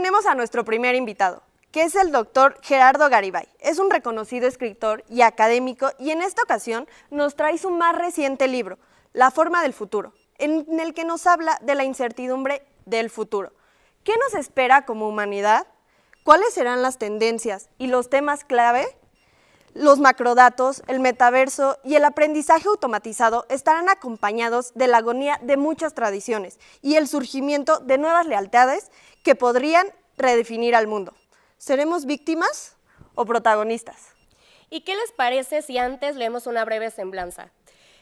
tenemos a nuestro primer invitado, que es el doctor Gerardo Garibay. Es un reconocido escritor y académico y en esta ocasión nos trae su más reciente libro, La forma del futuro, en el que nos habla de la incertidumbre del futuro. ¿Qué nos espera como humanidad? ¿Cuáles serán las tendencias y los temas clave? Los macrodatos, el metaverso y el aprendizaje automatizado estarán acompañados de la agonía de muchas tradiciones y el surgimiento de nuevas lealtades que podrían redefinir al mundo. ¿Seremos víctimas o protagonistas? ¿Y qué les parece si antes leemos una breve semblanza?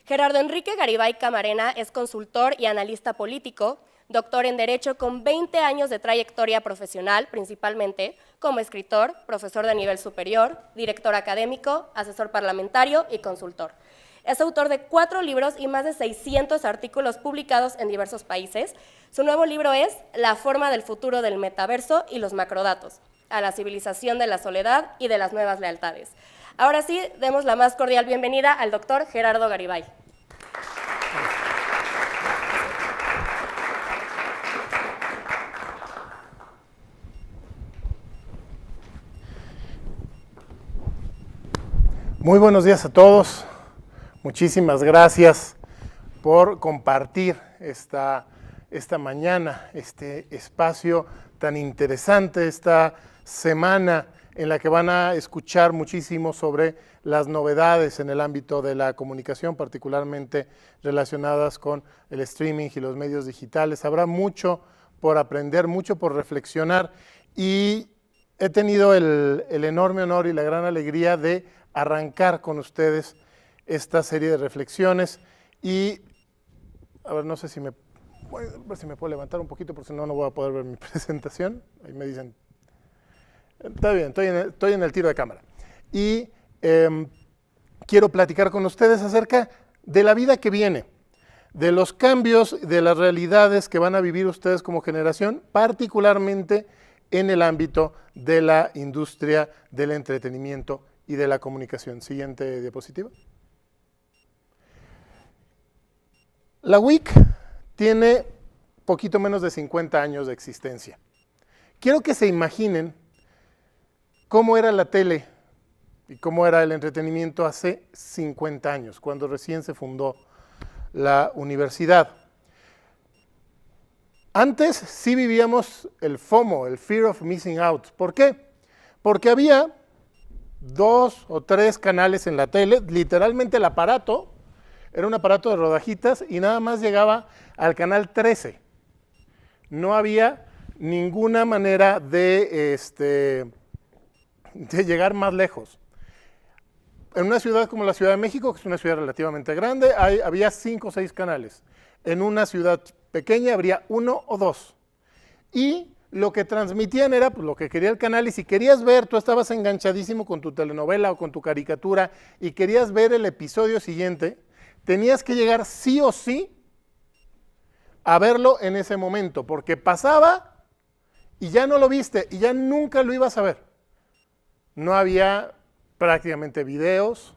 Gerardo Enrique Garibay Camarena es consultor y analista político, doctor en Derecho con 20 años de trayectoria profesional, principalmente como escritor, profesor de nivel superior, director académico, asesor parlamentario y consultor. Es autor de 4 libros y más de 600 artículos publicados en diversos países. Su nuevo libro es La forma del futuro del metaverso y los macrodatos, a la civilización de la soledad y de las nuevas lealtades. Ahora sí, demos la más cordial bienvenida al doctor Gerardo Garibay. Muy buenos días a todos. Muchísimas gracias por compartir esta mañana, este espacio tan interesante, esta semana en la que van a escuchar muchísimo sobre las novedades en el ámbito de la comunicación, particularmente relacionadas con el streaming y los medios digitales. Habrá mucho por aprender, mucho por reflexionar y he tenido el enorme honor y la gran alegría de arrancar con ustedes esta serie de reflexiones y, a ver, no sé si me puedo levantar un poquito porque si no, no voy a poder ver mi presentación. Ahí me dicen, está bien, estoy en el tiro de cámara. Y quiero platicar con ustedes acerca de la vida que viene, de los cambios, de las realidades que van a vivir ustedes como generación, particularmente en el ámbito de la industria del entretenimiento y de la comunicación. Siguiente diapositiva. La WIC tiene poquito menos de 50 años de existencia. Quiero que se imaginen cómo era la tele y cómo era el entretenimiento hace 50 años, cuando recién se fundó la universidad. Antes sí vivíamos el FOMO, el Fear of Missing Out. ¿Por qué? Porque había 2 o 3 canales en la tele, literalmente el aparato era un aparato de rodajitas y nada más llegaba al canal 13. No había ninguna manera de llegar más lejos. En una ciudad como la Ciudad de México, que es una ciudad relativamente grande, había 5 o 6 canales. En una ciudad pequeña habría 1 o 2. Y lo que transmitían era pues, lo que quería el canal, y si querías ver, tú estabas enganchadísimo con tu telenovela o con tu caricatura y querías ver el episodio siguiente, tenías que llegar sí o sí a verlo en ese momento, porque pasaba y ya no lo viste y ya nunca lo ibas a ver. No había prácticamente videos,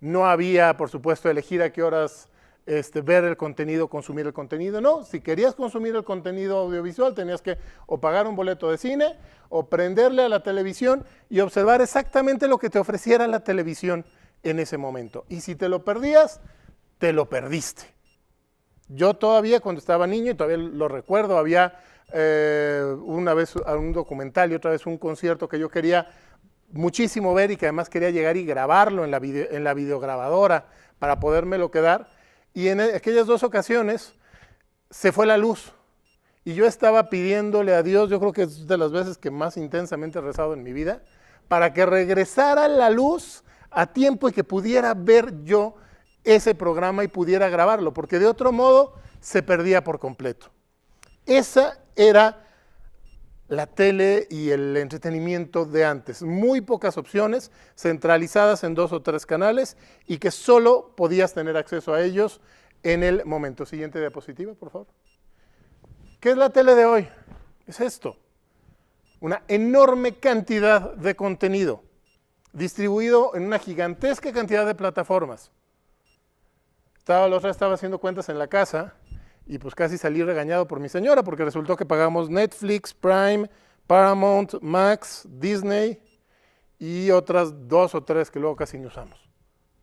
no había, por supuesto, elegir a qué horas ver el contenido, consumir el contenido. No, si querías consumir el contenido audiovisual tenías que o pagar un boleto de cine o prenderle a la televisión y observar exactamente lo que te ofreciera la televisión en ese momento. Y si te lo perdías, te lo perdiste. Yo todavía cuando estaba niño, y todavía lo recuerdo, había una vez un documental y otra vez un concierto que yo quería muchísimo ver y que además quería llegar y grabarlo en la videograbadora para podérmelo quedar. Y en aquellas 2 ocasiones se fue la luz y yo estaba pidiéndole a Dios, yo creo que es de las veces que más intensamente he rezado en mi vida, para que regresara la luz a tiempo y que pudiera ver yo ese programa y pudiera grabarlo, porque de otro modo se perdía por completo. Esa era la tele y el entretenimiento de antes. Muy pocas opciones, centralizadas en 2 o 3 canales y que solo podías tener acceso a ellos en el momento. Siguiente diapositiva, por favor. ¿Qué es la tele de hoy? Es esto. Una enorme cantidad de contenido distribuido en una gigantesca cantidad de plataformas. La otra estaba haciendo cuentas en la casa y pues casi salí regañado por mi señora porque resultó que pagamos Netflix, Prime, Paramount, Max, Disney y otras 2 o 3 que luego casi ni usamos.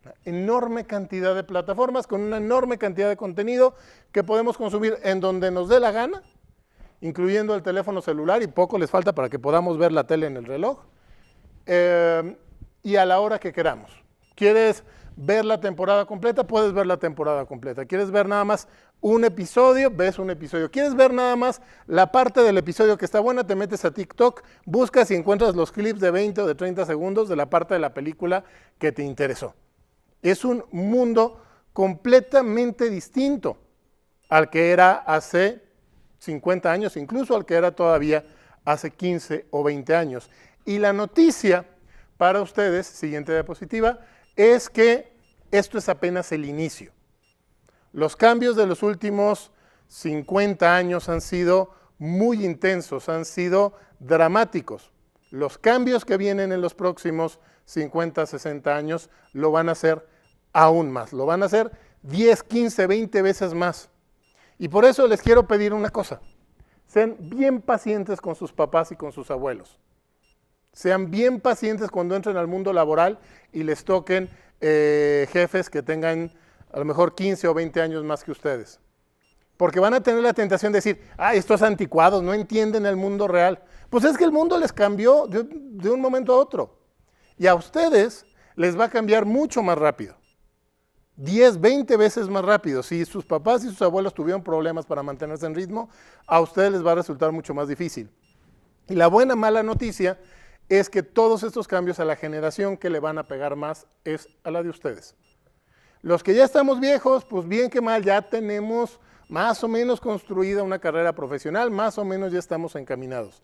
Una enorme cantidad de plataformas con una enorme cantidad de contenido que podemos consumir en donde nos dé la gana, incluyendo el teléfono celular, y poco les falta para que podamos ver la tele en el reloj, y a la hora que queramos. ¿Quieres ver la temporada completa? Puedes ver la temporada completa. ¿Quieres ver nada más un episodio? Ves un episodio. ¿Quieres ver nada más la parte del episodio que está buena? Te metes a TikTok, buscas y encuentras los clips de 20 o de 30 segundos de la parte de la película que te interesó. Es un mundo completamente distinto al que era hace 50 años, incluso al que era todavía hace 15 o 20 años. Y la noticia para ustedes, siguiente diapositiva, es que esto es apenas el inicio. Los cambios de los últimos 50 años han sido muy intensos, han sido dramáticos. Los cambios que vienen en los próximos 50, 60 años lo van a hacer aún más, lo van a hacer 10, 15, 20 veces más. Y por eso les quiero pedir una cosa: sean bien pacientes con sus papás y con sus abuelos. Sean bien pacientes cuando entren al mundo laboral y les toquen jefes que tengan a lo mejor 15 o 20 años más que ustedes. Porque van a tener la tentación de decir, estos anticuados no entienden el mundo real. Pues es que el mundo les cambió de un momento a otro. Y a ustedes les va a cambiar mucho más rápido. 10, 20 veces más rápido. Si sus papás y sus abuelos tuvieron problemas para mantenerse en ritmo, a ustedes les va a resultar mucho más difícil. Y la buena, mala noticia es que todos estos cambios a la generación que le van a pegar más es a la de ustedes. Los que ya estamos viejos, pues bien que mal, ya tenemos más o menos construida una carrera profesional, más o menos ya estamos encaminados.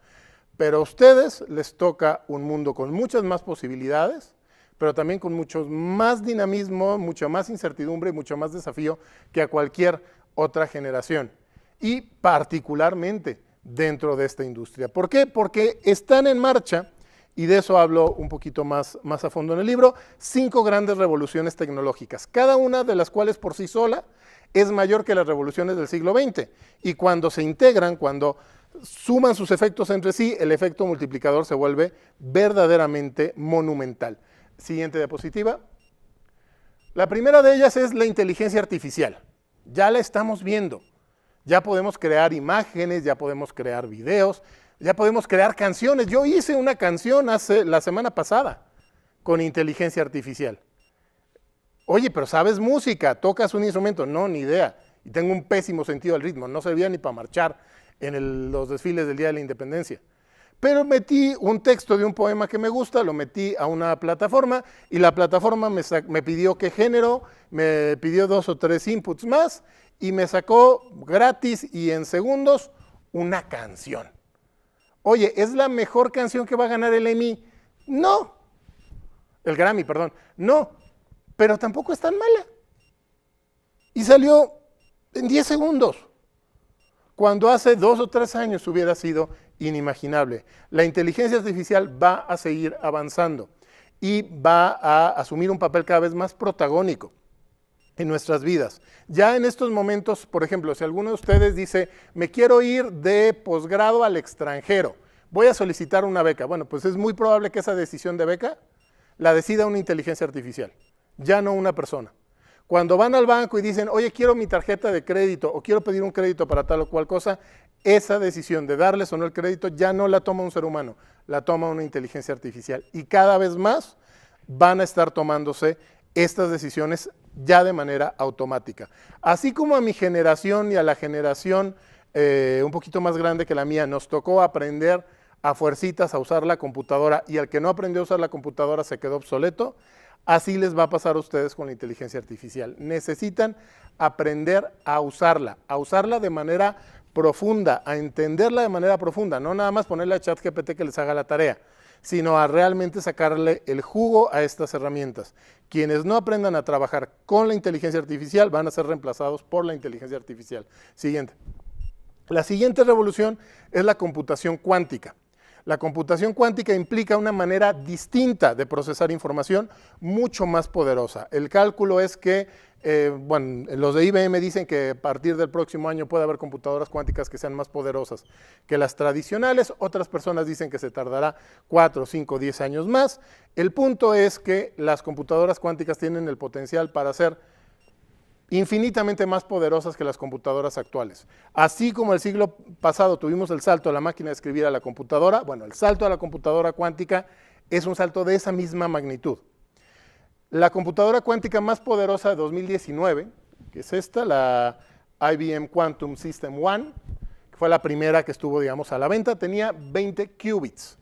Pero a ustedes les toca un mundo con muchas más posibilidades, pero también con mucho más dinamismo, mucha más incertidumbre, mucho más desafío que a cualquier otra generación. Y particularmente dentro de esta industria. ¿Por qué? Porque están en marcha, y de eso hablo un poquito más a fondo en el libro, 5 grandes revoluciones tecnológicas, cada una de las cuales por sí sola es mayor que las revoluciones del siglo XX. Y cuando se integran, cuando suman sus efectos entre sí, el efecto multiplicador se vuelve verdaderamente monumental. Siguiente diapositiva. La primera de ellas es la inteligencia artificial. Ya la estamos viendo. Ya podemos crear imágenes, ya podemos crear videos, ya podemos crear canciones. Yo hice una canción la semana pasada con inteligencia artificial. Oye, pero ¿sabes música? ¿Tocas un instrumento? No, ni idea. Y tengo un pésimo sentido del ritmo. No servía ni para marchar en los desfiles del Día de la Independencia. Pero metí un texto de un poema que me gusta, lo metí a una plataforma y la plataforma me pidió qué género, me pidió 2 o 3 inputs más y me sacó gratis y en segundos una canción. Oye, ¿es la mejor canción que va a ganar el Emmy? No. El Grammy, perdón. No, pero tampoco es tan mala. Y salió en 10 segundos, cuando hace 2 o 3 años hubiera sido inimaginable. La inteligencia artificial va a seguir avanzando y va a asumir un papel cada vez más protagónico en nuestras vidas. Ya en estos momentos, por ejemplo, si alguno de ustedes dice, me quiero ir de posgrado al extranjero, voy a solicitar una beca. Bueno, pues es muy probable que esa decisión de beca la decida una inteligencia artificial, ya no una persona. Cuando van al banco y dicen, oye, quiero mi tarjeta de crédito o quiero pedir un crédito para tal o cual cosa, esa decisión de darles o no el crédito ya no la toma un ser humano, la toma una inteligencia artificial. Y cada vez más van a estar tomándose estas decisiones ya de manera automática. Así como a mi generación y a la generación un poquito más grande que la mía nos tocó aprender a fuercitas a usar la computadora y al que no aprendió a usar la computadora se quedó obsoleto, así les va a pasar a ustedes con la inteligencia artificial. Necesitan aprender a usarla de manera profunda, a entenderla de manera profunda, no nada más ponerle a ChatGPT que les haga la tarea, sino a realmente sacarle el jugo a estas herramientas. Quienes no aprendan a trabajar con la inteligencia artificial van a ser reemplazados por la inteligencia artificial. Siguiente. La siguiente revolución es la computación cuántica. La computación cuántica implica una manera distinta de procesar información, mucho más poderosa. El cálculo es que, bueno, los de IBM dicen que a partir del próximo año puede haber computadoras cuánticas que sean más poderosas que las tradicionales. Otras personas dicen que se tardará 4, 5, 10 años más. El punto es que las computadoras cuánticas tienen el potencial para ser infinitamente más poderosas que las computadoras actuales. Así como el siglo pasado tuvimos el salto de la máquina de escribir a la computadora, bueno, el salto a la computadora cuántica es un salto de esa misma magnitud. La computadora cuántica más poderosa de 2019, que es esta, la IBM Quantum System One, que fue la primera que estuvo, digamos, a la venta, tenía 20 qubits.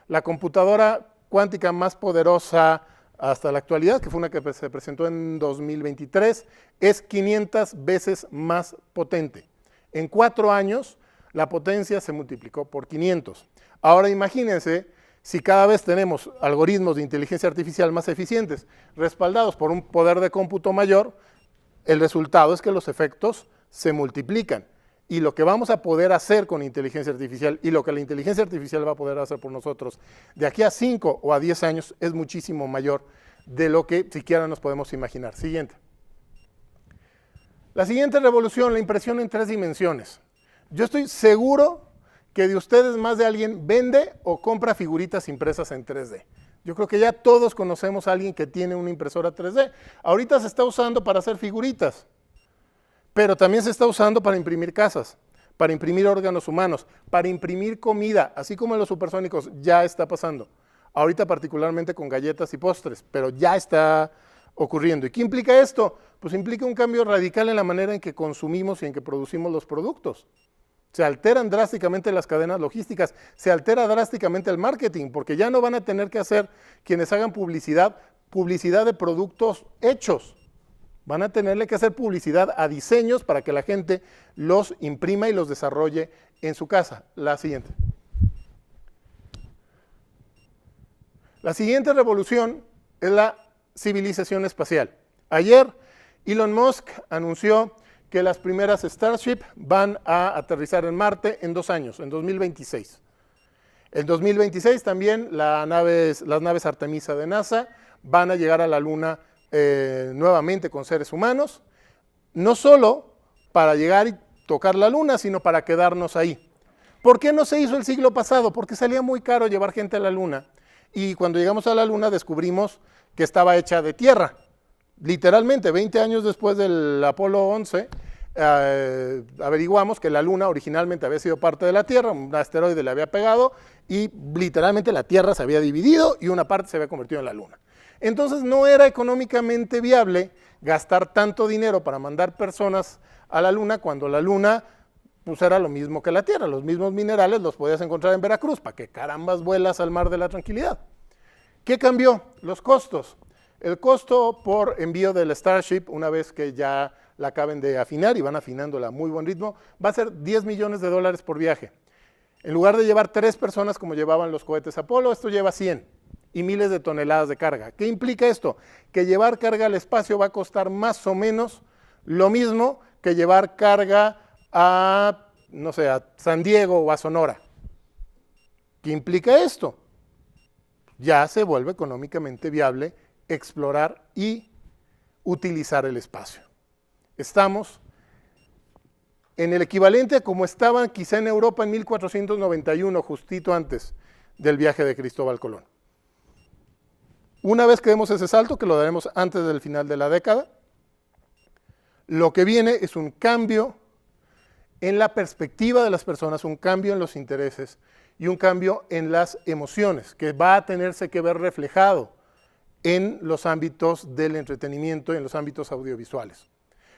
La computadora cuántica más poderosa hasta la actualidad, que fue una que se presentó en 2023, es 500 veces más potente. En 4 años, la potencia se multiplicó por 500. Ahora imagínense si cada vez tenemos algoritmos de inteligencia artificial más eficientes, respaldados por un poder de cómputo mayor, el resultado es que los efectos se multiplican. Y lo que vamos a poder hacer con inteligencia artificial y lo que la inteligencia artificial va a poder hacer por nosotros de aquí a 5 o a 10 años es muchísimo mayor de lo que siquiera nos podemos imaginar. Siguiente. La siguiente revolución, la impresión en 3 dimensiones. Yo estoy seguro que de ustedes más de alguien vende o compra figuritas impresas en 3D. Yo creo que ya todos conocemos a alguien que tiene una impresora 3D. Ahorita se está usando para hacer figuritas, pero también se está usando para imprimir casas, para imprimir órganos humanos, para imprimir comida, así como en los supersónicos ya está pasando. Ahorita particularmente con galletas y postres, pero ya está ocurriendo. ¿Y qué implica esto? Pues implica un cambio radical en la manera en que consumimos y en que producimos los productos. Se alteran drásticamente las cadenas logísticas, se altera drásticamente el marketing, porque ya no van a tener que hacer quienes hagan publicidad de productos hechos. Van a tenerle que hacer publicidad a diseños para que la gente los imprima y los desarrolle en su casa. La siguiente. La siguiente revolución es la civilización espacial. Ayer Elon Musk anunció que las primeras Starship van a aterrizar en Marte en 2 años, en 2026. En 2026 también las naves Artemisa de NASA van a llegar a la Luna nuevamente con seres humanos, no solo para llegar y tocar la Luna, sino para quedarnos ahí. ¿Por qué no se hizo el siglo pasado? Porque salía muy caro llevar gente a la Luna, y cuando llegamos a la Luna descubrimos que estaba hecha de tierra. Literalmente, 20 años después del Apolo 11, averiguamos que la Luna originalmente había sido parte de la Tierra, un asteroide le había pegado, y literalmente la Tierra se había dividido y una parte se había convertido en la Luna. Entonces no era económicamente viable gastar tanto dinero para mandar personas a la Luna cuando la Luna pues era lo mismo que la Tierra, los mismos minerales los podías encontrar en Veracruz, ¿para qué carambas vuelas al mar de la tranquilidad? ¿Qué cambió? Los costos. El costo por envío del Starship, una vez que ya la acaben de afinar y van afinándola a muy buen ritmo, va a ser $10 millones por viaje. En lugar de llevar 3 personas como llevaban los cohetes Apolo, esto lleva 100 y miles de toneladas de carga. ¿Qué implica esto? Que llevar carga al espacio va a costar más o menos lo mismo que llevar carga a, no sé, a San Diego o a Sonora. ¿Qué implica esto? Ya se vuelve económicamente viable explorar y utilizar el espacio. Estamos en el equivalente a como estaban quizá en Europa en 1491, justito antes del viaje de Cristóbal Colón. Una vez que demos ese salto, que lo daremos antes del final de la década, lo que viene es un cambio en la perspectiva de las personas, un cambio en los intereses y un cambio en las emociones, que va a tenerse que ver reflejado en los ámbitos del entretenimiento y en los ámbitos audiovisuales.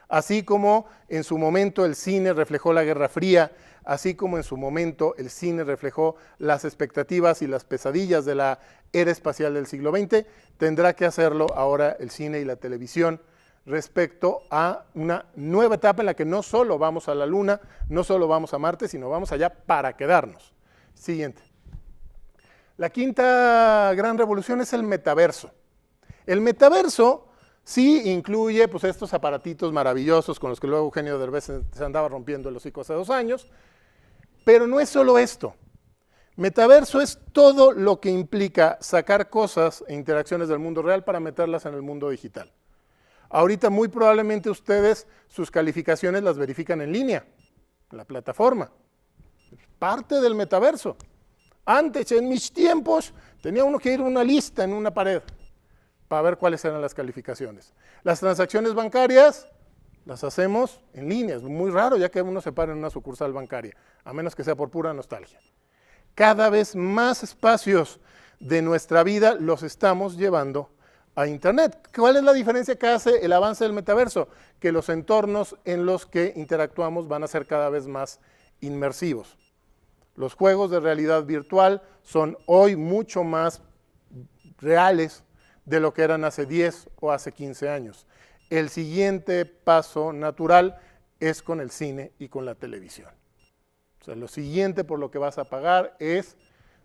Así como en su momento el cine reflejó la Guerra Fría, así como en su momento el cine reflejó las expectativas y las pesadillas de la era espacial del siglo XX, tendrá que hacerlo ahora el cine y la televisión respecto a una nueva etapa en la que no solo vamos a la Luna, no solo vamos a Marte, sino vamos allá para quedarnos. Siguiente. La quinta gran revolución es el metaverso. El metaverso sí incluye pues, estos aparatitos maravillosos con los que luego Eugenio Derbez se andaba rompiendo el hocico hace 2 años, pero no es solo esto. Metaverso es todo lo que implica sacar cosas e interacciones del mundo real para meterlas en el mundo digital. Ahorita muy probablemente ustedes sus calificaciones las verifican en línea, en la plataforma. Parte del metaverso. Antes, en mis tiempos, tenía uno que ir a una lista en una pared para ver cuáles eran las calificaciones. Las transacciones bancarias las hacemos en línea. Es muy raro ya que uno se para en una sucursal bancaria, a menos que sea por pura nostalgia. Cada vez más espacios de nuestra vida los estamos llevando a Internet. ¿Cuál es la diferencia que hace el avance del metaverso? Que los entornos en los que interactuamos van a ser cada vez más inmersivos. Los juegos de realidad virtual son hoy mucho más reales de lo que eran hace 10 o hace 15 años. El siguiente paso natural es con el cine y con la televisión. O sea, lo siguiente por lo que vas a pagar es,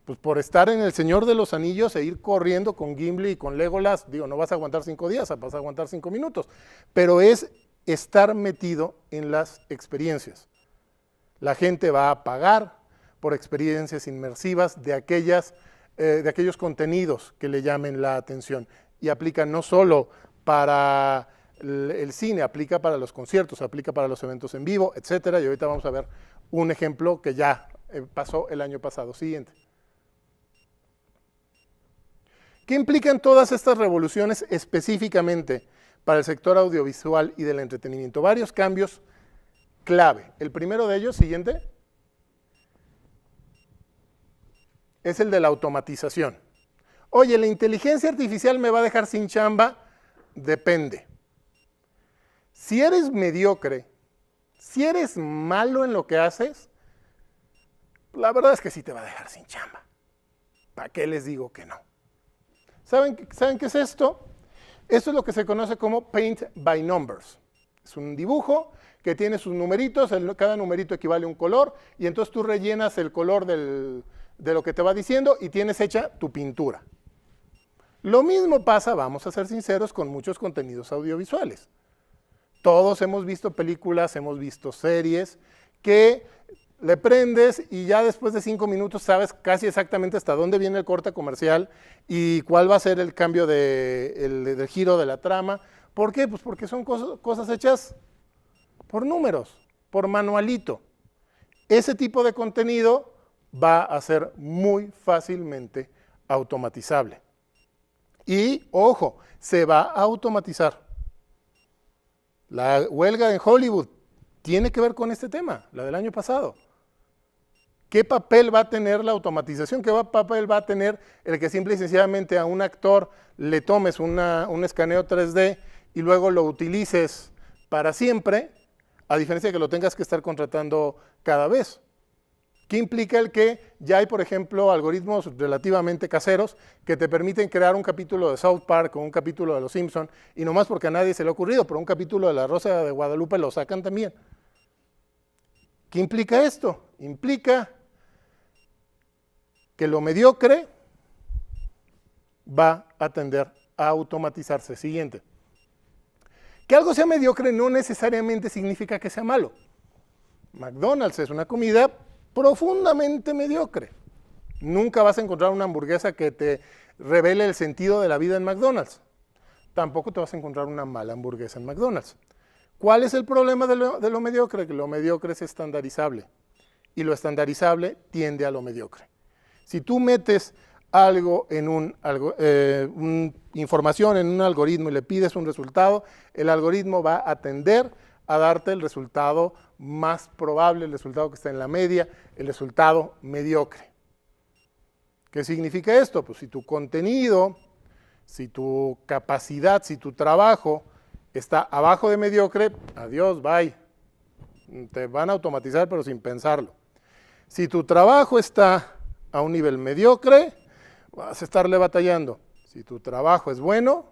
pues por estar en El Señor de los Anillos e ir corriendo con Gimli y con Legolas. Digo, no vas a aguantar 5 días, vas a aguantar 5 minutos. Pero es estar metido en las experiencias. La gente va a pagar por experiencias inmersivas de aquellos contenidos que le llamen la atención. Y aplica no solo para el cine, aplica para los conciertos, aplica para los eventos en vivo, etcétera. Y ahorita vamos a ver un ejemplo que ya pasó el año pasado. Siguiente. ¿Qué implican todas estas revoluciones específicamente para el sector audiovisual y del entretenimiento? Varios cambios clave. El primero de ellos, siguiente, es el de la automatización. Oye, ¿la inteligencia artificial me va a dejar sin chamba? Depende. Si eres mediocre, si eres malo en lo que haces, la verdad es que sí te va a dejar sin chamba. ¿Para qué les digo que no? ¿Saben qué es esto? Esto es lo que se conoce como Paint by Numbers. Es un dibujo que tiene sus numeritos, cada numerito equivale a un color, y entonces tú rellenas el color de lo que te va diciendo y tienes hecha tu pintura. Lo mismo pasa, vamos a ser sinceros, con muchos contenidos audiovisuales. Todos hemos visto películas, hemos visto series que le prendes y ya después de 5 minutos sabes casi exactamente hasta dónde viene el corte comercial y cuál va a ser el cambio del giro de la trama. ¿Por qué? Pues porque son cosas hechas por números, por manualito. Ese tipo de contenido va a ser muy fácilmente automatizable. Y, ojo, se va a automatizar. La huelga en Hollywood tiene que ver con este tema, la del año pasado. ¿Qué papel va a tener la automatización? ¿Qué papel va a tener el que simple y sencillamente a un actor le tomes un escaneo 3D y luego lo utilices para siempre, a diferencia de que lo tengas que estar contratando cada vez? ¿Qué implica el que ya hay, por ejemplo, algoritmos relativamente caseros que te permiten crear un capítulo de South Park o un capítulo de Los Simpson y nomás porque a nadie se le ha ocurrido, pero un capítulo de La Rosa de Guadalupe lo sacan también? ¿Qué implica esto? Implica que lo mediocre va a tender a automatizarse. Siguiente. Que algo sea mediocre no necesariamente significa que sea malo. McDonald's es una comida profundamente mediocre. Nunca vas a encontrar una hamburguesa que te revele el sentido de la vida en McDonald's. Tampoco te vas a encontrar una mala hamburguesa en McDonald's. ¿Cuál es el problema de lo mediocre? Que lo mediocre es estandarizable y lo estandarizable tiende a lo mediocre. Si tú metes algo en información en un algoritmo y le pides un resultado, el algoritmo va a tender a darte el resultado más probable, el resultado que está en la media, el resultado mediocre. ¿Qué significa esto? Pues si tu contenido, si tu capacidad, si tu trabajo está abajo de mediocre, adiós, bye. Te van a automatizar pero sin pensarlo. Si tu trabajo está a un nivel mediocre, vas a estarle batallando. Si tu trabajo es bueno,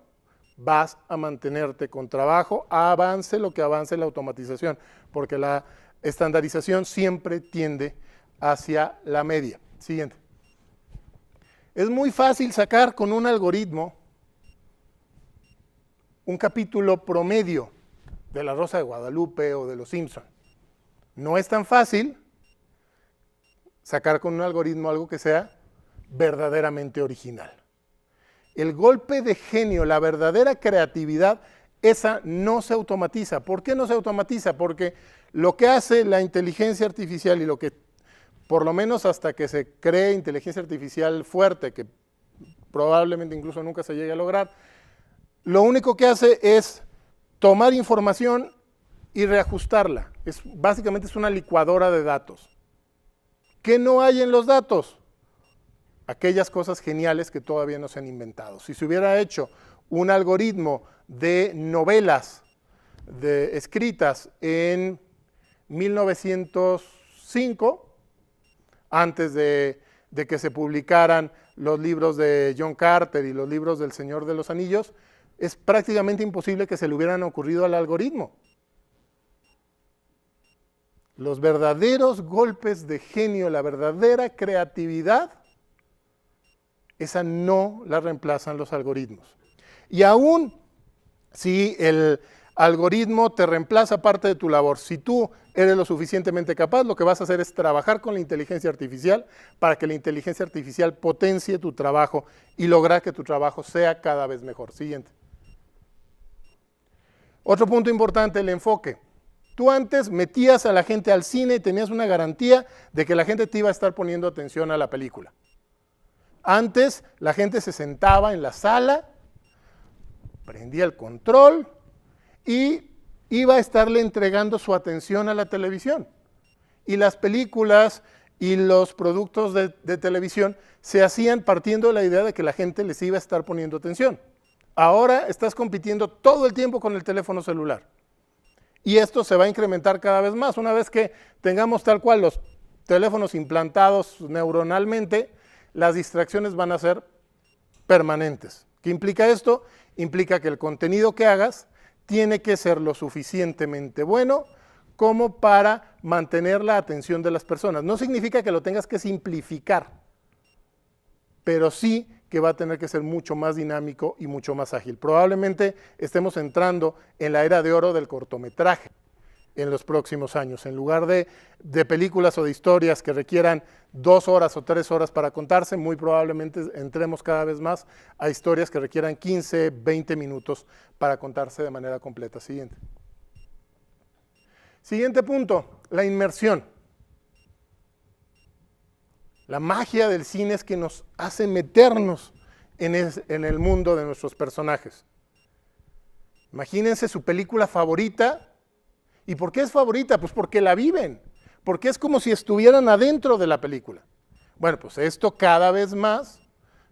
vas a mantenerte con trabajo, avance lo que avance la automatización, porque la estandarización siempre tiende hacia la media. Siguiente. Es muy fácil sacar con un algoritmo un capítulo promedio de La Rosa de Guadalupe o de Los Simpson. No es tan fácil sacar con un algoritmo algo que sea verdaderamente original. El golpe de genio, la verdadera creatividad, esa no se automatiza. ¿Por qué no se automatiza? Porque lo que hace la inteligencia artificial y lo que, por lo menos hasta que se cree inteligencia artificial fuerte, que probablemente incluso nunca se llegue a lograr, lo único que hace es tomar información y reajustarla. Básicamente es una licuadora de datos. ¿Qué no hay en los datos? Aquellas cosas geniales que todavía no se han inventado. Si se hubiera hecho un algoritmo de novelas escritas en 1905, antes de que se publicaran los libros de John Carter y los libros del Señor de los Anillos, es prácticamente imposible que se le hubieran ocurrido al algoritmo. Los verdaderos golpes de genio, la verdadera creatividad, esa no la reemplazan los algoritmos. Y aún si el algoritmo te reemplaza parte de tu labor, si tú eres lo suficientemente capaz, lo que vas a hacer es trabajar con la inteligencia artificial para que la inteligencia artificial potencie tu trabajo y lograr que tu trabajo sea cada vez mejor. Siguiente. Otro punto importante, el enfoque. Tú antes metías a la gente al cine y tenías una garantía de que la gente te iba a estar poniendo atención a la película. Antes la gente se sentaba en la sala, prendía el control y iba a estarle entregando su atención a la televisión. Y las películas y los productos de televisión se hacían partiendo de la idea de que la gente les iba a estar poniendo atención. Ahora estás compitiendo todo el tiempo con el teléfono celular. Y esto se va a incrementar cada vez más. Una vez que tengamos tal cual los teléfonos implantados neuronalmente, las distracciones van a ser permanentes. ¿Qué implica esto? Implica que el contenido que hagas tiene que ser lo suficientemente bueno como para mantener la atención de las personas. No significa que lo tengas que simplificar, pero sí que va a tener que ser mucho más dinámico y mucho más ágil. Probablemente estemos entrando en la era de oro del cortometraje en los próximos años. En lugar de películas o de historias que requieran 2 horas o 3 horas para contarse, muy probablemente entremos cada vez más a historias que requieran 15, 20 minutos para contarse de manera completa. Siguiente. Siguiente punto, la inmersión. La magia del cine es que nos hace meternos en el mundo de nuestros personajes. Imagínense su película favorita. ¿Y por qué es favorita? Pues porque la viven, porque es como si estuvieran adentro de la película. Bueno, pues esto cada vez más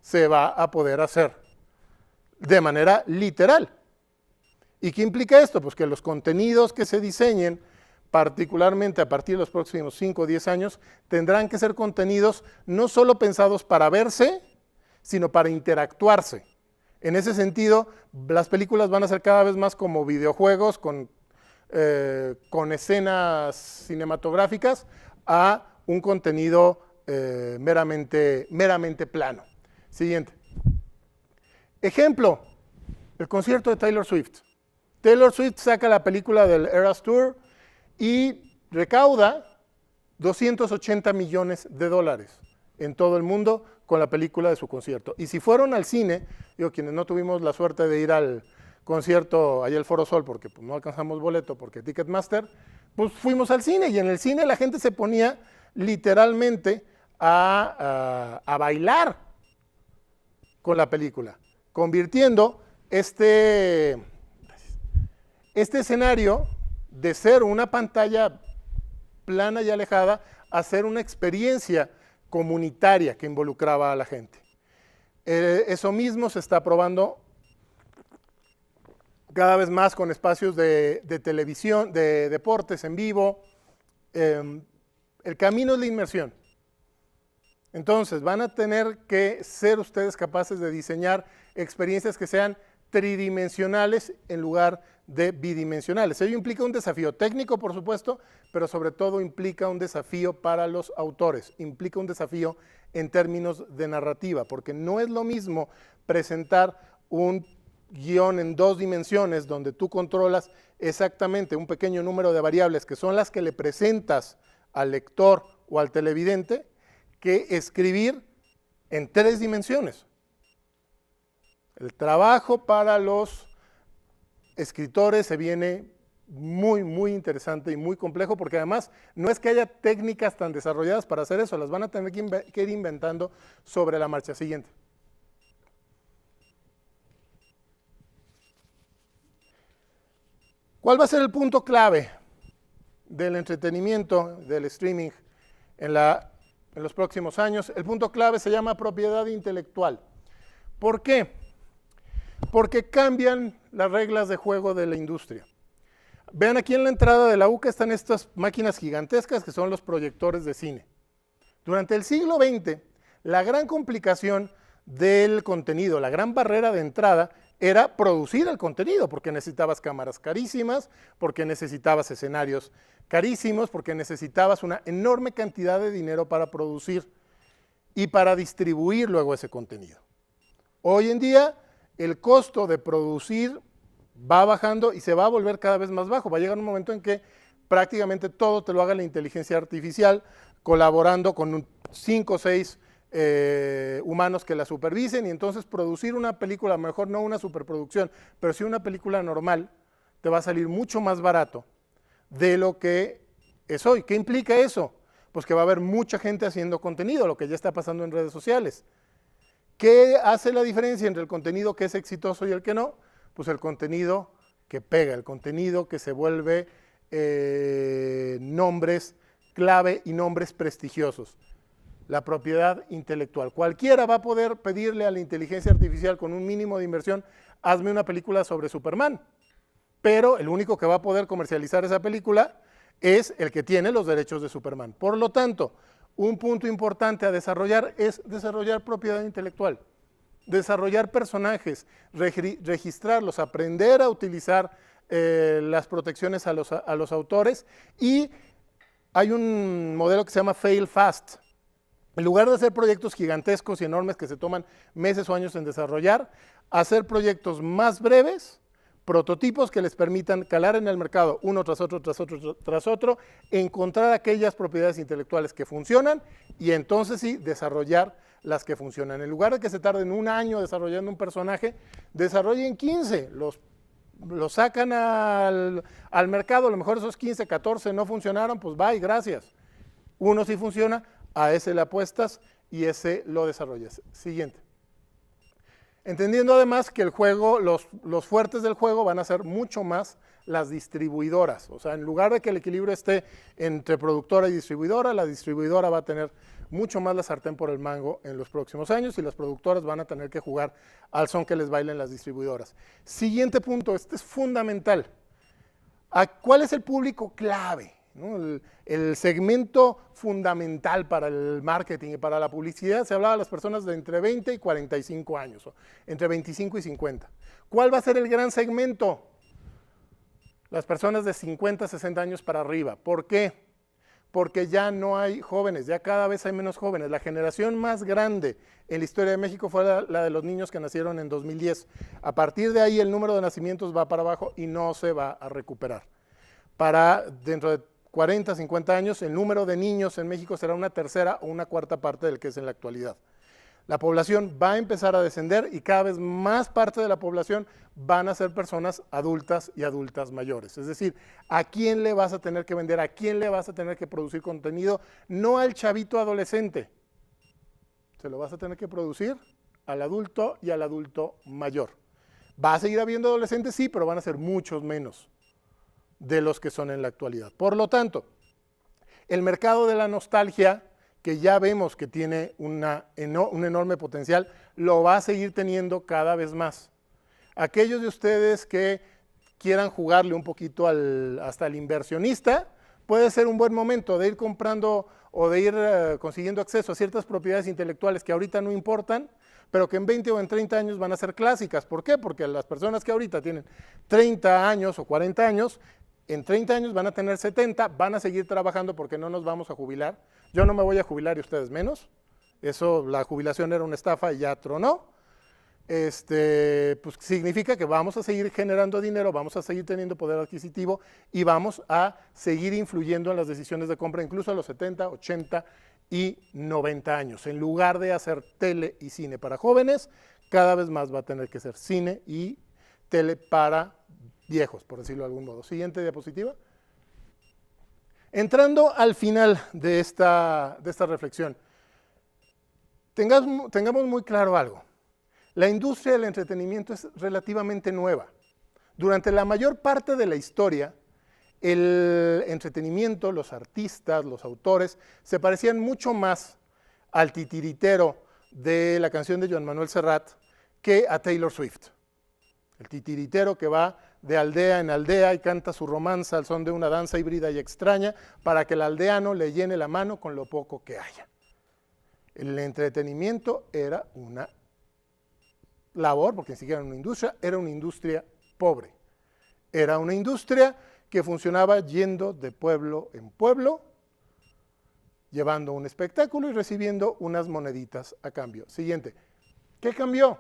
se va a poder hacer de manera literal. ¿Y qué implica esto? Pues que los contenidos que se diseñen, particularmente a partir de los próximos 5 o 10 años, tendrán que ser contenidos no solo pensados para verse, sino para interactuarse. En ese sentido, las películas van a ser cada vez más como videojuegos con escenas cinematográficas a un contenido meramente plano. Siguiente. Ejemplo, el concierto de Taylor Swift. Taylor Swift saca la película del Eras Tour y recauda $280 millones en todo el mundo con la película de su concierto. Y si fueron al cine, digo, quienes no tuvimos la suerte de ir al concierto allá al Foro Sol porque pues, no alcanzamos boleto porque Ticketmaster, pues fuimos al cine y en el cine la gente se ponía literalmente a bailar con la película, convirtiendo este escenario de ser una pantalla plana y alejada a ser una experiencia comunitaria que involucraba a la gente. Eso mismo se está probando cada vez más con espacios de televisión, de deportes en vivo. El camino es la inmersión. Entonces, van a tener que ser ustedes capaces de diseñar experiencias que sean tridimensionales en lugar de bidimensionales. Ello implica un desafío técnico, por supuesto, pero sobre todo implica un desafío para los autores, implica un desafío en términos de narrativa, porque no es lo mismo presentar un guión en 2 dimensiones donde tú controlas exactamente un pequeño número de variables que son las que le presentas al lector o al televidente, que escribir en 3 dimensiones. El trabajo para los escritores se viene muy, muy interesante y muy complejo, porque además no es que haya técnicas tan desarrolladas para hacer eso, las van a tener que ir inventando sobre la marcha. Siguiente. ¿Cuál va a ser el punto clave del entretenimiento, del streaming en los próximos años? El punto clave se llama propiedad intelectual. ¿Por qué? Porque cambian las reglas de juego de la industria. Vean aquí en la entrada de la UCA están estas máquinas gigantescas que son los proyectores de cine. Durante el siglo XX, la gran complicación del contenido, la gran barrera de entrada, era producir el contenido, porque necesitabas cámaras carísimas, porque necesitabas escenarios carísimos, porque necesitabas una enorme cantidad de dinero para producir y para distribuir luego ese contenido. Hoy en día, el costo de producir va bajando y se va a volver cada vez más bajo. Va a llegar un momento en que prácticamente todo te lo haga la inteligencia artificial, colaborando con 5 o 6 humanos que la supervisen, y entonces producir una película, a lo mejor no una superproducción, pero sí una película normal, te va a salir mucho más barato de lo que es hoy. ¿Qué implica eso? Pues que va a haber mucha gente haciendo contenido, lo que ya está pasando en redes sociales. ¿Qué hace la diferencia entre el contenido que es exitoso y el que no? Pues el contenido que pega, el contenido que se vuelve nombres clave y nombres prestigiosos. La propiedad intelectual. Cualquiera va a poder pedirle a la inteligencia artificial con un mínimo de inversión, hazme una película sobre Superman, pero el único que va a poder comercializar esa película es el que tiene los derechos de Superman. Por lo tanto, un punto importante a desarrollar es desarrollar propiedad intelectual, desarrollar personajes, registrarlos, aprender a utilizar las protecciones a los autores, y hay un modelo que se llama Fail Fast. En lugar de hacer proyectos gigantescos y enormes que se toman meses o años en desarrollar, hacer proyectos más breves, prototipos que les permitan calar en el mercado uno tras otro, tras otro, tras otro, encontrar aquellas propiedades intelectuales que funcionan y entonces sí desarrollar las que funcionan. En lugar de que se tarden 1 año desarrollando un personaje, desarrollen 15, los sacan al mercado, a lo mejor esos 15, 14 no funcionaron, pues bye, gracias. Uno sí funciona, a ese le apuestas y ese lo desarrollas. Siguiente. Entendiendo además que el juego, los fuertes del juego van a ser mucho más las distribuidoras. O sea, en lugar de que el equilibrio esté entre productora y distribuidora, la distribuidora va a tener mucho más la sartén por el mango en los próximos años y las productoras van a tener que jugar al son que les bailen las distribuidoras. Siguiente punto, este es fundamental. ¿Cuál es el público clave? ¿No? El segmento fundamental para el marketing y para la publicidad, se hablaba de las personas de entre 20 y 45 años, o entre 25 y 50. ¿Cuál va a ser el gran segmento? Las personas de 50, 60 años para arriba. ¿Por qué? Porque ya no hay jóvenes, ya cada vez hay menos jóvenes. La generación más grande en la historia de México fue la de los niños que nacieron en 2010. A partir de ahí el número de nacimientos va para abajo y no se va a recuperar. Para dentro de 40, 50 años, el número de niños en México será una tercera o una cuarta parte del que es en la actualidad. La población va a empezar a descender y cada vez más parte de la población van a ser personas adultas y adultas mayores. Es decir, ¿a quién le vas a tener que vender? ¿A quién le vas a tener que producir contenido? No al chavito adolescente. Se lo vas a tener que producir al adulto y al adulto mayor. ¿Va a seguir habiendo adolescentes? Sí, pero van a ser muchos menos de los que son en la actualidad. Por lo tanto, el mercado de la nostalgia, que ya vemos que tiene un enorme potencial, lo va a seguir teniendo cada vez más. Aquellos de ustedes que quieran jugarle un poquito hasta el inversionista, puede ser un buen momento de ir comprando o de ir consiguiendo acceso a ciertas propiedades intelectuales que ahorita no importan, pero que en 20 o en 30 años van a ser clásicas. ¿Por qué? Porque las personas que ahorita tienen 30 años o 40 años, en 30 años van a tener 70, van a seguir trabajando porque no nos vamos a jubilar. Yo no me voy a jubilar y ustedes menos. Eso, la jubilación era una estafa y ya tronó. Pues significa que vamos a seguir generando dinero, vamos a seguir teniendo poder adquisitivo y vamos a seguir influyendo en las decisiones de compra, incluso a los 70, 80 y 90 años. En lugar de hacer tele y cine para jóvenes, cada vez más va a tener que ser cine y tele para viejos, por decirlo de algún modo. Siguiente diapositiva. Entrando al final de esta reflexión, tengamos muy claro algo. La industria del entretenimiento es relativamente nueva. Durante la mayor parte de la historia, el entretenimiento, los artistas, los autores, se parecían mucho más al titiritero de la canción de Joan Manuel Serrat que a Taylor Swift. El titiritero que va de aldea en aldea y canta su romanza al son de una danza híbrida y extraña para que el aldeano le llene la mano con lo poco que haya. El entretenimiento era una labor, porque ni siquiera era una industria pobre. Era una industria que funcionaba yendo de pueblo en pueblo, llevando un espectáculo y recibiendo unas moneditas a cambio. Siguiente. ¿Qué cambió?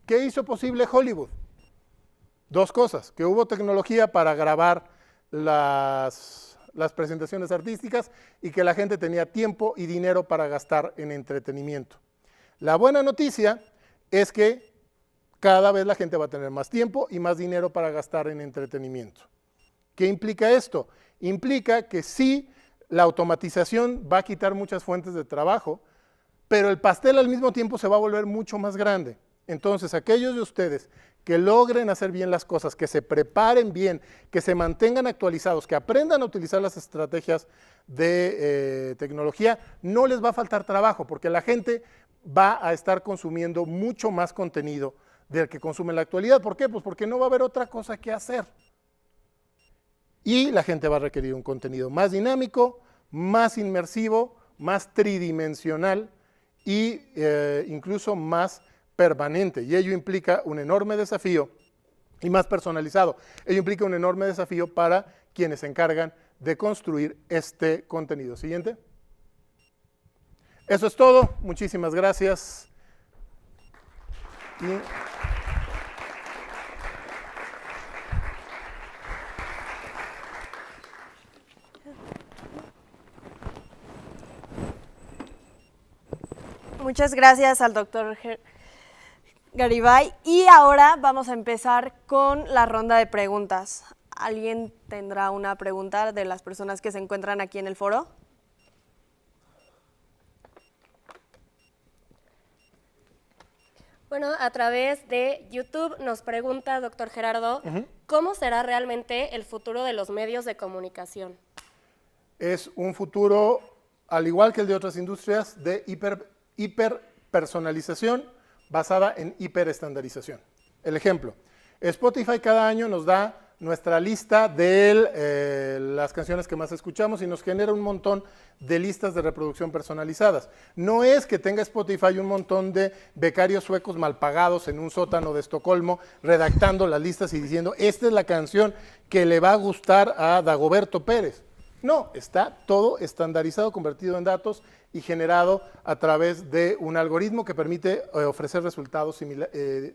¿Qué hizo posible Hollywood? Dos cosas, que hubo tecnología para grabar las presentaciones artísticas y que la gente tenía tiempo y dinero para gastar en entretenimiento. La buena noticia es que cada vez la gente va a tener más tiempo y más dinero para gastar en entretenimiento. ¿Qué implica esto? Implica que sí, la automatización va a quitar muchas fuentes de trabajo, pero el pastel al mismo tiempo se va a volver mucho más grande. Entonces, aquellos de ustedes que logren hacer bien las cosas, que se preparen bien, que se mantengan actualizados, que aprendan a utilizar las estrategias de tecnología, no les va a faltar trabajo, porque la gente va a estar consumiendo mucho más contenido del que consume en la actualidad. ¿Por qué? Pues porque no va a haber otra cosa que hacer. Y la gente va a requerir un contenido más dinámico, más inmersivo, más tridimensional e incluso más permanente. Y ello implica un enorme desafío y más personalizado. Ello implica un enorme desafío para quienes se encargan de construir este contenido. Siguiente. Eso es todo. Muchísimas gracias. Muchas gracias al doctor Garibay. Y ahora vamos a empezar con la ronda de preguntas. ¿Alguien tendrá una pregunta de las personas que se encuentran aquí en el foro? Bueno, a través de YouTube nos pregunta, doctor Gerardo, ¿cómo será realmente el futuro de los medios de comunicación? Es un futuro, al igual que el de otras industrias, de hiperpersonalización basada en hiperestandarización. El ejemplo, Spotify cada año nos da nuestra lista de las canciones que más escuchamos y nos genera un montón de listas de reproducción personalizadas. No es que tenga Spotify un montón de becarios suecos mal pagados en un sótano de Estocolmo redactando las listas y diciendo, esta es la canción que le va a gustar a Dagoberto Pérez. No, está todo estandarizado, convertido en datos y generado a través de un algoritmo que permite ofrecer resultados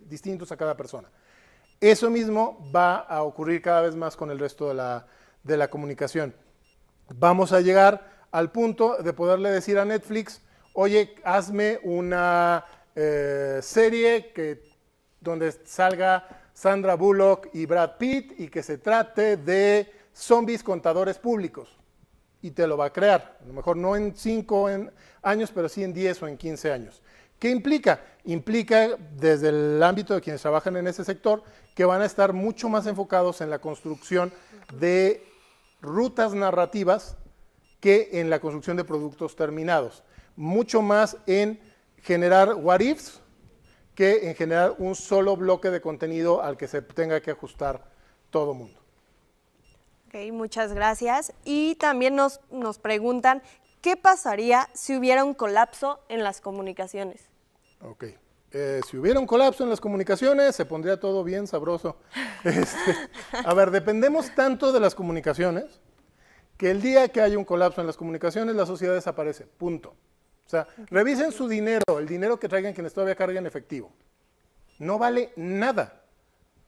distintos a cada persona. Eso mismo va a ocurrir cada vez más con el resto de la comunicación. Vamos a llegar al punto de poderle decir a Netflix, oye, hazme una serie donde salga Sandra Bullock y Brad Pitt y que se trate de zombies contadores públicos. Y te lo va a crear, a lo mejor no en 5 años, pero sí en 10 o en 15 años. ¿Qué implica? Implica, desde el ámbito de quienes trabajan en ese sector, que van a estar mucho más enfocados en la construcción de rutas narrativas que en la construcción de productos terminados. Mucho más en generar what ifs que en generar un solo bloque de contenido al que se tenga que ajustar todo mundo. Ok, muchas gracias. Y también nos preguntan, ¿qué pasaría si hubiera un colapso en las comunicaciones? Ok. Si hubiera un colapso en las comunicaciones, se pondría todo bien sabroso. A ver, dependemos tanto de las comunicaciones que el día que haya un colapso en las comunicaciones, la sociedad desaparece, punto. O sea, revisen su dinero, el dinero que traigan quienes todavía cargan efectivo. No vale nada.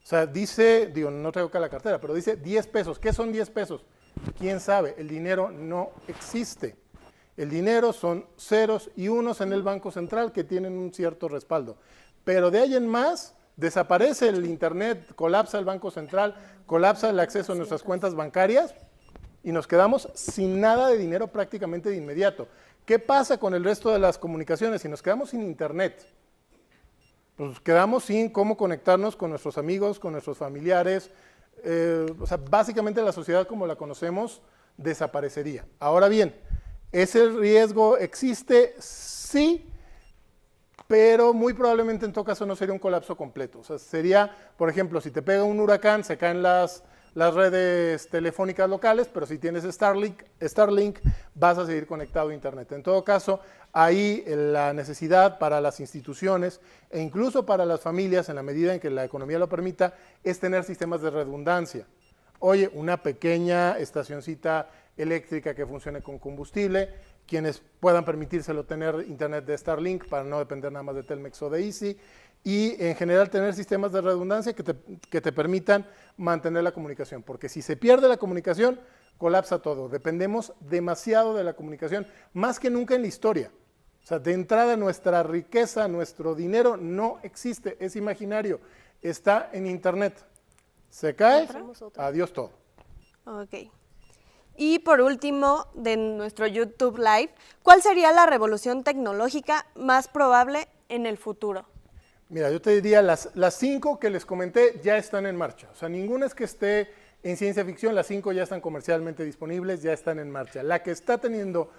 O sea, dice, digo, no traigo acá la cartera, pero dice 10 pesos. ¿Qué son 10 pesos? ¿Quién sabe? El dinero no existe. El dinero son ceros y unos en el Banco Central que tienen un cierto respaldo. Pero de ahí en más, desaparece el Internet, colapsa el Banco Central, colapsa el acceso a nuestras cuentas bancarias y nos quedamos sin nada de dinero prácticamente de inmediato. ¿Qué pasa con el resto de las comunicaciones? Si nos quedamos sin Internet, pues quedamos sin cómo conectarnos con nuestros amigos, con nuestros familiares. O sea, básicamente la sociedad como la conocemos desaparecería. Ahora bien, ¿ese riesgo existe? Sí, pero muy probablemente en todo caso no sería un colapso completo. O sea, sería, por ejemplo, si te pega un huracán, se caen las redes telefónicas locales, pero si tienes Starlink, vas a seguir conectado a Internet. En todo caso, ahí la necesidad para las instituciones e incluso para las familias, en la medida en que la economía lo permita, es tener sistemas de redundancia. Oye, una pequeña estacioncita eléctrica que funcione con combustible, quienes puedan permitírselo tener Internet de Starlink para no depender nada más de Telmex o de Easy, y en general tener sistemas de redundancia que te permitan mantener la comunicación, porque si se pierde la comunicación, colapsa todo. Dependemos demasiado de la comunicación, más que nunca en la historia. O sea, de entrada nuestra riqueza, nuestro dinero no existe, es imaginario, está en Internet. Se cae, adiós todo. Ok. Y por último, de nuestro YouTube Live, ¿cuál sería la revolución tecnológica más probable en el futuro? Mira, yo te diría, las 5 que les comenté ya están en marcha. O sea, ninguna es que esté en ciencia ficción, las 5 ya están comercialmente disponibles, ya están en marcha. La que está teniendo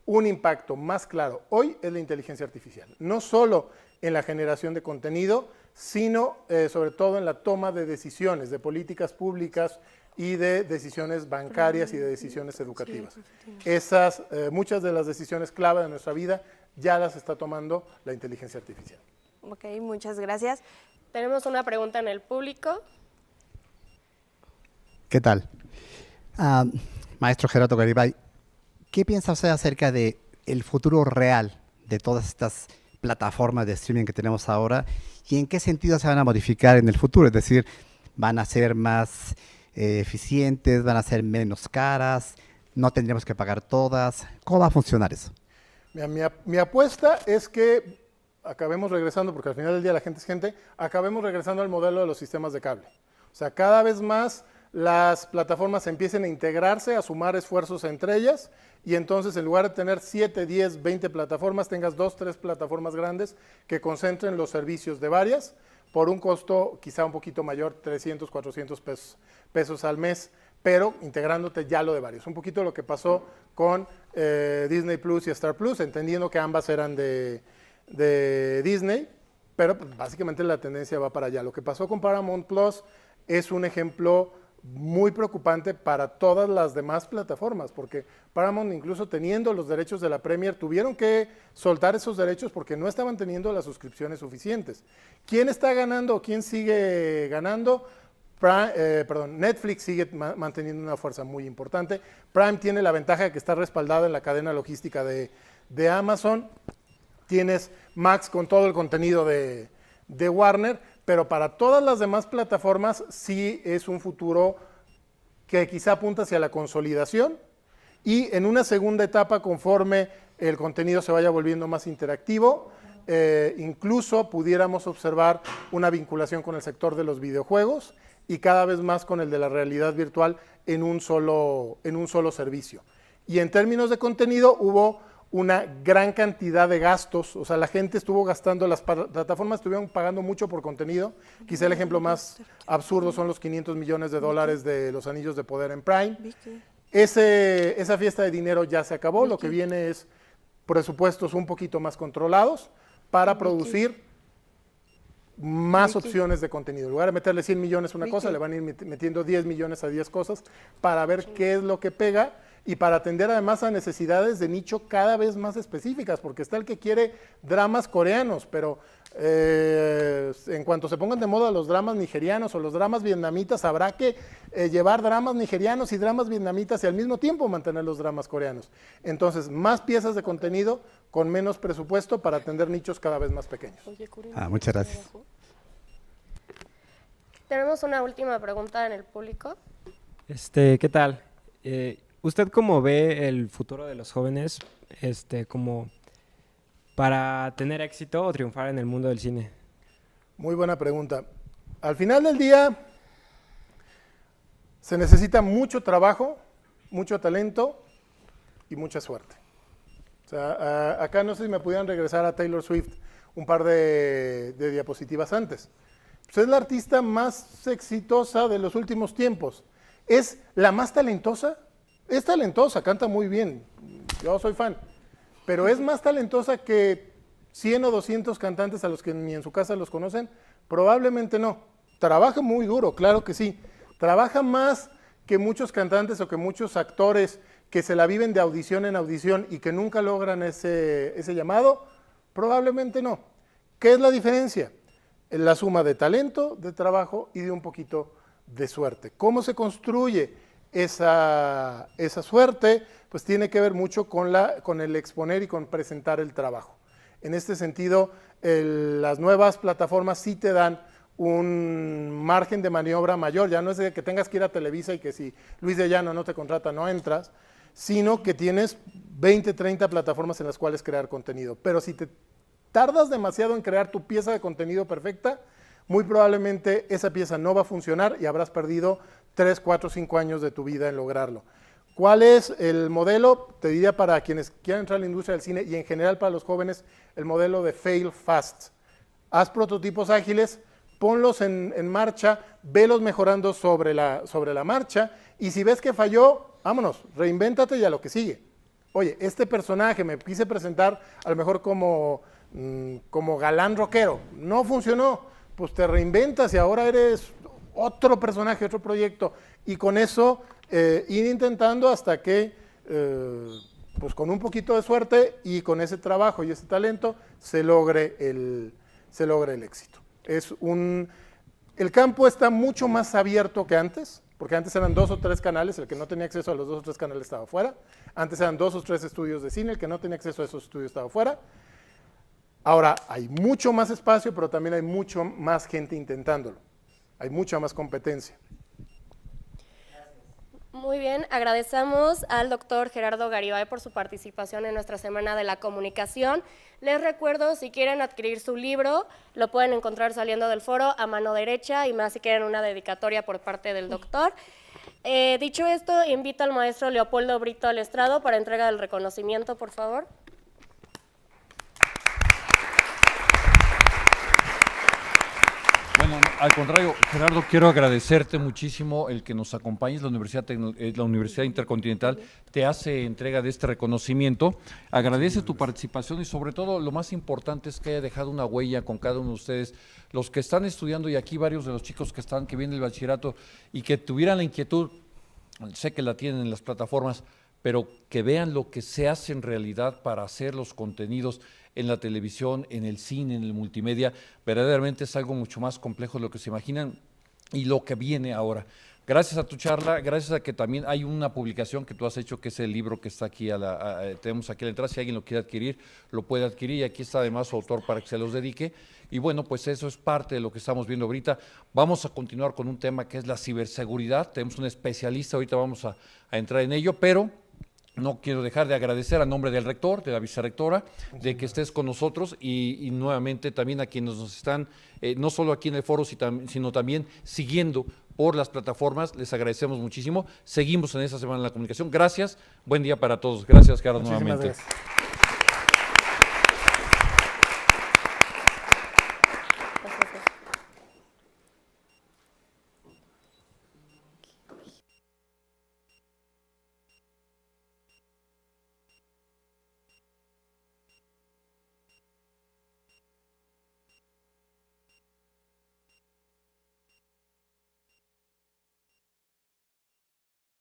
un impacto más claro hoy es la inteligencia artificial. No solo en la generación de contenido, sino sobre todo en la toma de decisiones, de políticas públicas y de decisiones bancarias y de decisiones educativas. Muchas de las decisiones clave de nuestra vida ya las está tomando la inteligencia artificial. Ok, muchas gracias. Tenemos una pregunta en el público. ¿Qué tal? Maestro Gerardo Garibay, ¿qué piensa usted acerca de el futuro real de todas estas plataformas de streaming que tenemos ahora y en qué sentido se van a modificar en el futuro? Es decir, ¿van a ser más eficientes, van a ser menos caras, no tendremos que pagar todas? ¿Cómo va a funcionar eso? Mi apuesta es que acabemos regresando, porque al final del día la gente es gente, acabemos regresando al modelo de los sistemas de cable. O sea, cada vez más las plataformas empiecen a integrarse, a sumar esfuerzos entre ellas, y entonces en lugar de tener 7, 10, 20 plataformas, tengas 2, 3 plataformas grandes que concentren los servicios de varias por un costo quizá un poquito mayor, 300, 400 pesos al mes, pero integrándote ya lo de varios. Un poquito lo que pasó con Disney Plus y Star Plus, entendiendo que ambas eran de Disney, pero pues, básicamente la tendencia va para allá. Lo que pasó con Paramount Plus es un ejemplo muy preocupante para todas las demás plataformas, porque Paramount, incluso teniendo los derechos de la Premier, tuvieron que soltar esos derechos porque no estaban teniendo las suscripciones suficientes. ¿Quién está ganando? ¿Quién sigue ganando? Netflix sigue manteniendo una fuerza muy importante. Prime tiene la ventaja de que está respaldada en la cadena logística de Amazon. Tienes Max con todo el contenido de Warner, pero para todas las demás plataformas sí es un futuro que quizá apunta hacia la consolidación y en una segunda etapa, conforme el contenido se vaya volviendo más interactivo, incluso pudiéramos observar una vinculación con el sector de los videojuegos y cada vez más con el de la realidad virtual en un solo servicio. Y en términos de contenido hubo una gran cantidad de gastos, o sea, la gente estuvo gastando, las plataformas estuvieron pagando mucho por contenido. Quizá el ejemplo más absurdo son los $500 millones de los Anillos de Poder en Prime. Esa fiesta de dinero ya se acabó, lo que viene es presupuestos un poquito más controlados para producir más opciones de contenido. En lugar de meterle 100 millones a una cosa, le van a ir metiendo 10 millones a 10 cosas para ver qué es lo que pega y para atender además a necesidades de nicho cada vez más específicas, porque está el que quiere dramas coreanos, pero en cuanto se pongan de moda los dramas nigerianos o los dramas vietnamitas, habrá que llevar dramas nigerianos y dramas vietnamitas y al mismo tiempo mantener los dramas coreanos. Entonces, más piezas de contenido con menos presupuesto para atender nichos cada vez más pequeños. Muchas gracias. Tenemos una última pregunta en el público. ¿Qué tal? ¿Usted cómo ve el futuro de los jóvenes como para tener éxito o triunfar en el mundo del cine? Muy buena pregunta. Al final del día se necesita mucho trabajo, mucho talento y mucha suerte. O sea, acá no sé si me pudieran regresar a Taylor Swift un par de diapositivas antes. Pues es la artista más exitosa de los últimos tiempos. ¿Es la más talentosa? Es talentosa, canta muy bien, yo soy fan, pero es más talentosa que 100 o 200 cantantes a los que ni en su casa los conocen, probablemente no. Trabaja muy duro, claro que sí. Trabaja más que muchos cantantes o que muchos actores que se la viven de audición en audición y que nunca logran ese llamado, probablemente no. ¿Qué es la diferencia? La suma de talento, de trabajo y de un poquito de suerte. ¿Cómo se construye esa suerte? Pues tiene que ver mucho con el exponer y con presentar el trabajo. En este sentido, las nuevas plataformas sí te dan un margen de maniobra mayor. Ya no es de que tengas que ir a Televisa y que si Luis de Llano no te contrata no entras, sino que tienes 20, 30 plataformas en las cuales crear contenido. Pero si te tardas demasiado en crear tu pieza de contenido perfecta, muy probablemente esa pieza no va a funcionar y habrás perdido 3, 4, 5 años de tu vida en lograrlo. ¿Cuál es el modelo? Te diría para quienes quieran entrar a la industria del cine y en general para los jóvenes, el modelo de fail fast. Haz prototipos ágiles, ponlos en marcha, velos mejorando sobre la marcha y si ves que falló, vámonos, reinvéntate y a lo que sigue. Oye, este personaje me quise presentar a lo mejor como galán rockero, no funcionó, pues te reinventas y ahora eres otro personaje, otro proyecto y con eso ir intentando hasta que pues con un poquito de suerte y con ese trabajo y ese talento se logre el éxito. El campo está mucho más abierto que antes, porque antes eran 2 o 3 canales, el que no tenía acceso a los 2 o 3 canales estaba fuera. Antes eran 2 o 3 estudios de cine, el que no tenía acceso a esos estudios estaba fuera. Ahora hay mucho más espacio, pero también hay mucho más gente intentándolo. Hay mucha más competencia. Muy bien, agradecemos al doctor Gerardo Garibay por su participación en nuestra Semana de la Comunicación. Les recuerdo, si quieren adquirir su libro, lo pueden encontrar saliendo del foro a mano derecha y más si quieren una dedicatoria por parte del doctor. Dicho esto, invito al maestro Leopoldo Brito al estrado para entrega del reconocimiento, por favor. Bueno, al contrario, Gerardo, quiero agradecerte muchísimo el que nos acompañes. La Universidad Intercontinental te hace entrega de este reconocimiento. Agradece tu participación y sobre todo lo más importante es que haya dejado una huella con cada uno de ustedes, los que están estudiando y aquí varios de los chicos que vienen del bachillerato y que tuvieran la inquietud, sé que la tienen en las plataformas, pero que vean lo que se hace en realidad para hacer los contenidos en la televisión, en el cine, en el multimedia. Verdaderamente es algo mucho más complejo de lo que se imaginan y lo que viene ahora. Gracias a tu charla, gracias a que también hay una publicación que tú has hecho, que es el libro que está aquí, tenemos aquí a la entrada, si alguien lo quiere adquirir, lo puede adquirir y aquí está además su autor para que se los dedique. Y bueno, pues eso es parte de lo que estamos viendo ahorita. Vamos a continuar con un tema que es la ciberseguridad, tenemos un especialista, ahorita vamos a entrar en ello, pero no quiero dejar de agradecer a nombre del rector, de la vicerrectora, de que estés con nosotros y nuevamente también a quienes nos están, no solo aquí en el foro, sino también siguiendo por las plataformas, les agradecemos muchísimo. Seguimos en esta Semana de la Comunicación. Gracias, buen día para todos. Gracias, Carlos, nuevamente. Gracias.